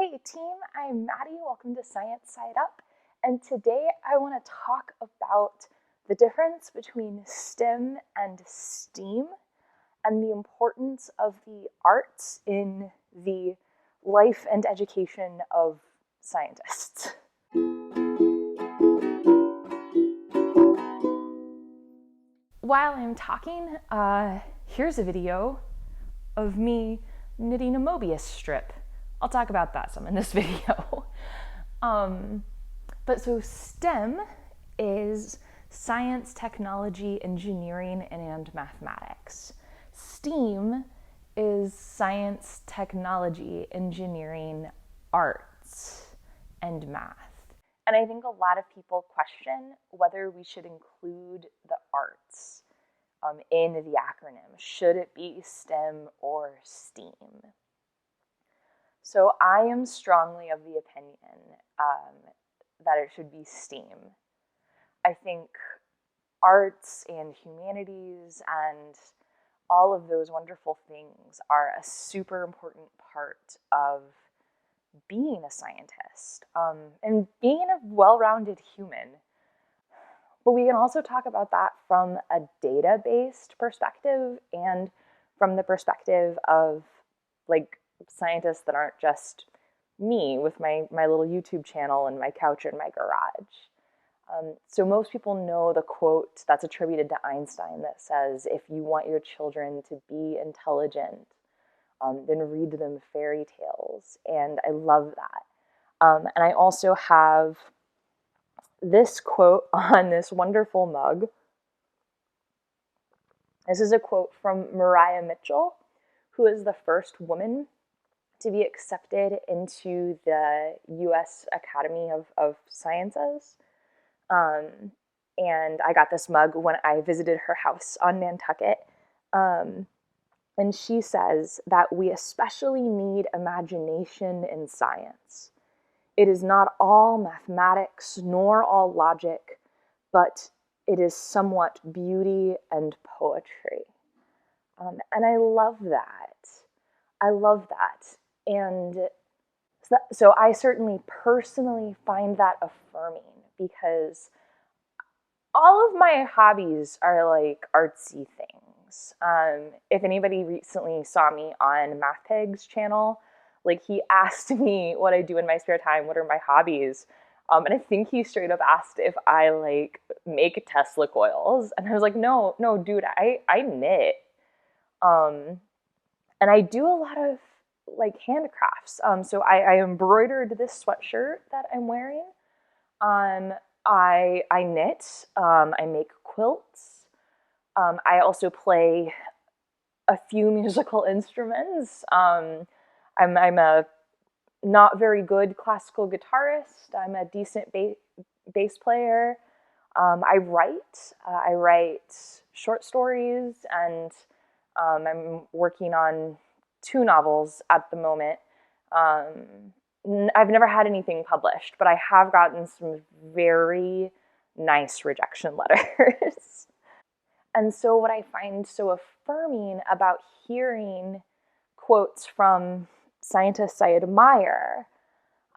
Hey team, I'm Maddie. Welcome to ScienceSideUp. And today I want to talk about the difference between STEM and STEAM and the importance of the arts in the life and education of scientists. While I'm talking, here's a video of me knitting a Mobius strip. I'll talk about that some in this video. But so STEM is science, technology, engineering, and mathematics. STEAM is science, technology, engineering, arts, and math. And I think a lot of people question whether we should include the arts in the acronym. Should it be STEM or STEAM? So I am strongly of the opinion that it should be STEAM. I think arts and humanities and all of those wonderful things are a super important part of being a scientist and being a well-rounded human. But we can also talk about that from a data-based perspective and from the perspective of like scientists that aren't just me with my little YouTube channel and my couch in my garage. So most people know the quote that's attributed to Einstein that says, if you want your children to be intelligent, then read them fairy tales. And I love that. And I also have this quote on this wonderful mug. This is a quote from Mariah Mitchell, who is the first woman to be accepted into the U.S. Academy of Sciences. And I got this mug when I visited her house on Nantucket. And she says that we especially need imagination in science. It is not all mathematics nor all logic, but it is somewhat beauty and poetry. And I love that. I love that. And so I certainly personally find that affirming because all of my hobbies are like artsy things. If anybody recently saw me on MathPig's channel, like he asked me what I do in my spare time, what are my hobbies? And I think he straight up asked if I like make Tesla coils. And I was like, no, dude, I knit. And I do a lot of like handcrafts. So I embroidered this sweatshirt that I'm wearing. I knit, I make quilts. I also play a few musical instruments. I'm a not very good classical guitarist. I'm a decent bass player. I write short stories, and I'm working on 2 novels at the moment. I've never had anything published, but I have gotten some very nice rejection letters. And so what I find so affirming about hearing quotes from scientists I admire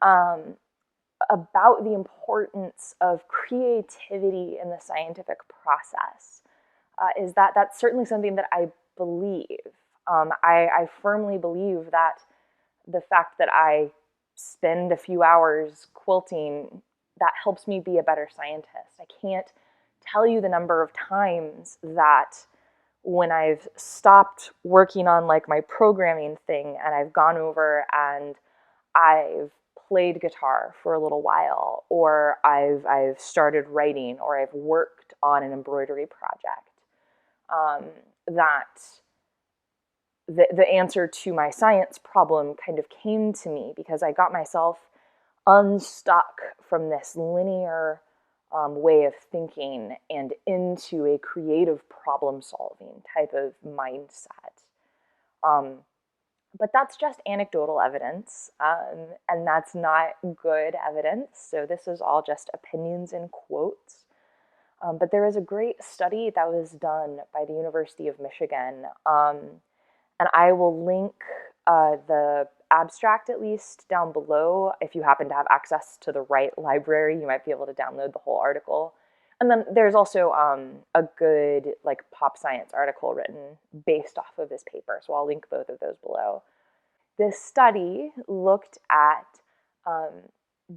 about the importance of creativity in the scientific process is that that's certainly something that I believe. I firmly believe that the fact that I spend a few hours quilting, that helps me be a better scientist. I can't tell you the number of times that when I've stopped working on like my programming thing and I've gone over and I've played guitar for a little while, or I've started writing, or I've worked on an embroidery project, that the answer to my science problem kind of came to me because I got myself unstuck from this linear way of thinking and into a creative problem-solving type of mindset. But that's just anecdotal evidence, and that's not good evidence. So this is all just opinions in quotes. But there is a great study that was done by the University of Michigan, and I will link the abstract, at least, down below. If you happen to have access to the right library, you might be able to download the whole article. And then there's also a good like pop science article written based off of this paper. So I'll link both of those below. This study looked at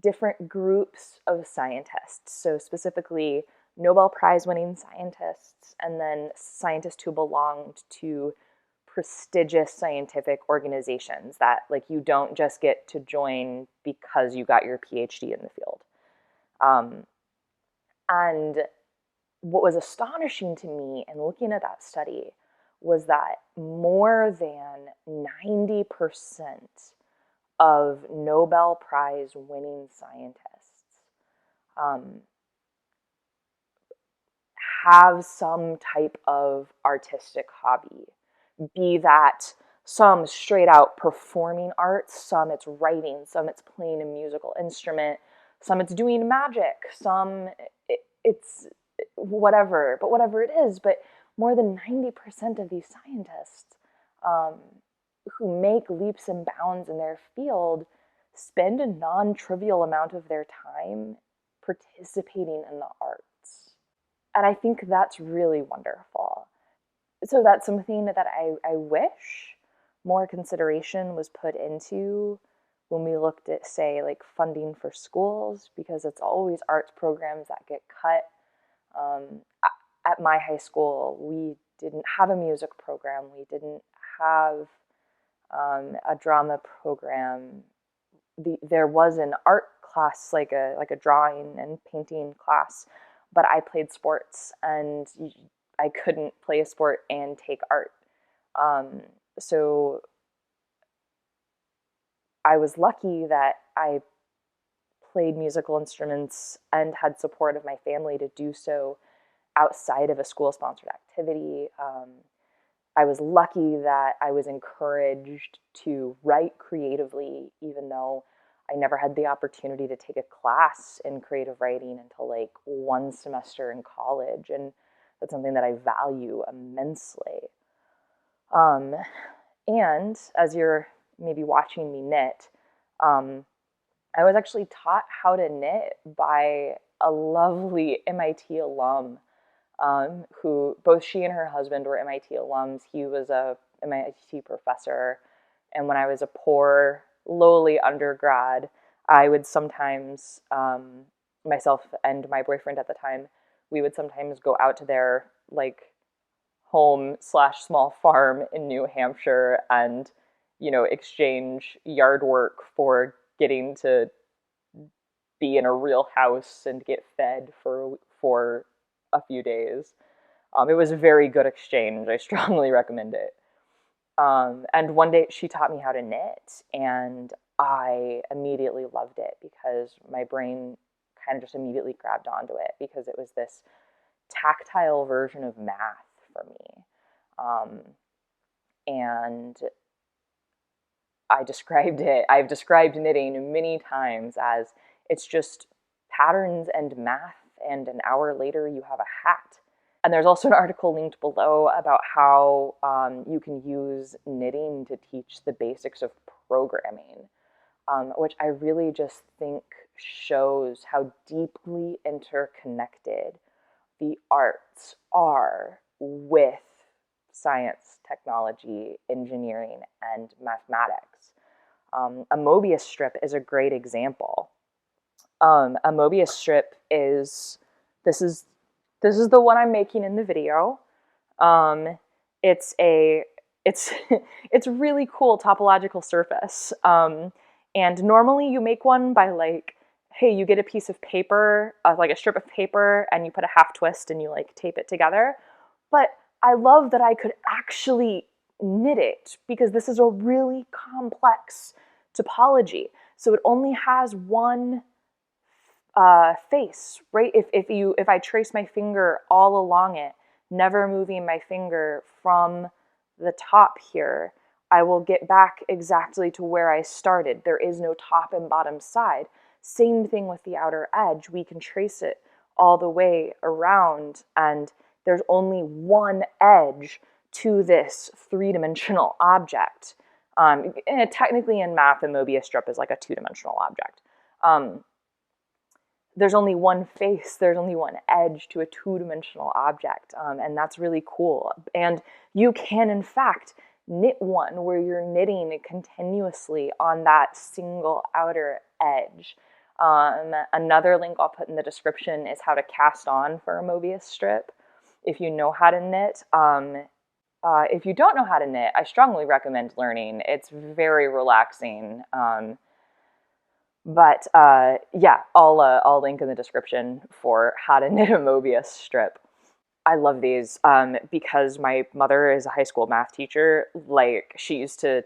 different groups of scientists. So specifically Nobel Prize winning scientists, and then scientists who belonged to prestigious scientific organizations that like you don't just get to join because you got your PhD in the field. And what was astonishing to me in looking at that study was that more than 90% of Nobel Prize winning scientists have some type of artistic hobby, be that some straight out performing arts, some it's writing, some it's playing a musical instrument, some it's doing magic, some it's whatever, but whatever it is. But more than 90% of these scientists who make leaps and bounds in their field spend a non-trivial amount of their time participating in the arts. And I think that's really wonderful. So that's something that I wish more consideration was put into when we looked at, say, like funding for schools, because it's always arts programs that get cut. At my high school, we didn't have a music program. We didn't have a drama program. There was an art class, like a drawing and painting class, but I played sports, and I couldn't play a sport and take art. So I was lucky that I played musical instruments and had support of my family to do so outside of a school-sponsored activity. I was lucky that I was encouraged to write creatively, even though I never had the opportunity to take a class in creative writing until like one semester in college, and that's something that I value immensely. And as you're maybe watching me knit, I was actually taught how to knit by a lovely MIT alum, who both she and her husband were MIT alums. He was a MIT professor, and when I was a poor, lowly undergrad, I would sometimes, myself and my boyfriend at the time, we would sometimes go out to their like home/small farm in New Hampshire and, you know, exchange yard work for getting to be in a real house and get fed for a few days. It was a very good exchange. I strongly recommend it. And one day she taught me how to knit, and I immediately loved it because my brain kind of just immediately grabbed onto it, because it was this tactile version of math for me. And I've described knitting many times as it's just patterns and math, and an hour later you have a hat. And there's also an article linked below about how you can use knitting to teach the basics of programming, which I really just think shows how deeply interconnected the arts are with science, technology, engineering, and mathematics. A Mobius strip is a great example. A Mobius strip is this is the one I'm making in the video. It's it's really cool topological surface. And normally you make one by like, hey, you get a piece of paper, like a strip of paper, and you put a half twist and you like tape it together. But I love that I could actually knit it, because this is a really complex topology. So it only has one face, right? If I trace my finger all along it, never moving my finger from the top here, I will get back exactly to where I started. There is no top and bottom side. Same thing with the outer edge. We can trace it all the way around, and there's only one edge to this three-dimensional object. Technically in math, a Mobius strip is like a two-dimensional object. There's only one face, there's only one edge to a two-dimensional object, and that's really cool. And you can, in fact, knit one where you're knitting continuously on that single outer edge. Another link I'll put in the description is how to cast on for a Mobius strip if you know how to knit. If you don't know how to knit, I strongly recommend learning. It's very relaxing. Yeah, I'll link in the description for how to knit a Mobius strip. I love these because my mother is a high school math teacher. Like she used to,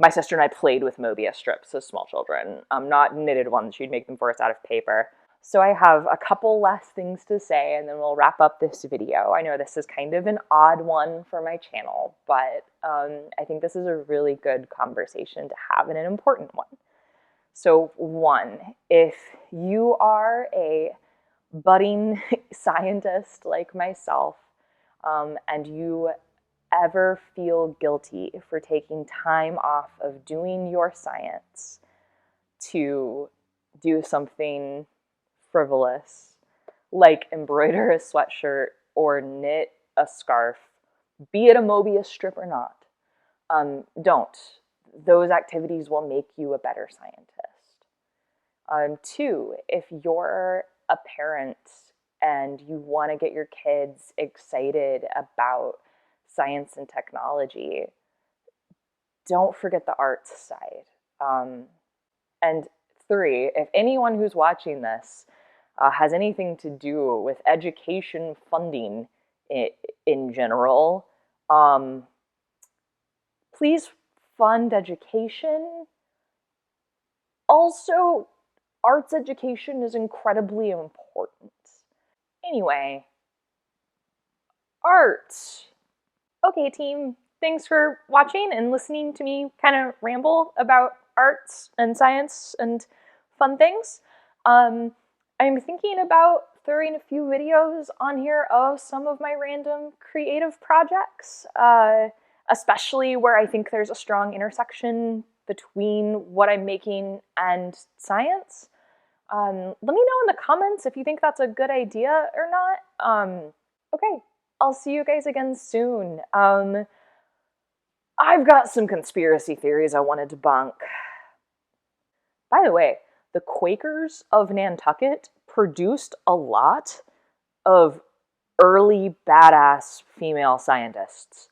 my sister and I played with Mobius strips as small children. Not knitted ones. She'd make them for us out of paper. So I have a couple last things to say, and then we'll wrap up this video. I know this is kind of an odd one for my channel, but I think this is a really good conversation to have and an important one. So one, if you are a budding scientist like myself, and you ever feel guilty for taking time off of doing your science to do something frivolous, like embroider a sweatshirt or knit a scarf, be it a Mobius strip or not, don't. Those activities will make you a better scientist. Two, if you're a parent and you want to get your kids excited about science and technology, don't forget the arts side. And three, if anyone who's watching this has anything to do with education funding in general, please fund education. Also, arts education is incredibly important. Anyway, art. Okay, team, thanks for watching and listening to me kind of ramble about arts and science and fun things. I'm thinking about throwing a few videos on here of some of my random creative projects, especially where I think there's a strong intersection between what I'm making and science. Let me know in the comments if you think that's a good idea or not. Okay, I'll see you guys again soon. I've got some conspiracy theories I want to debunk. By the way, the Quakers of Nantucket produced a lot of early badass female scientists.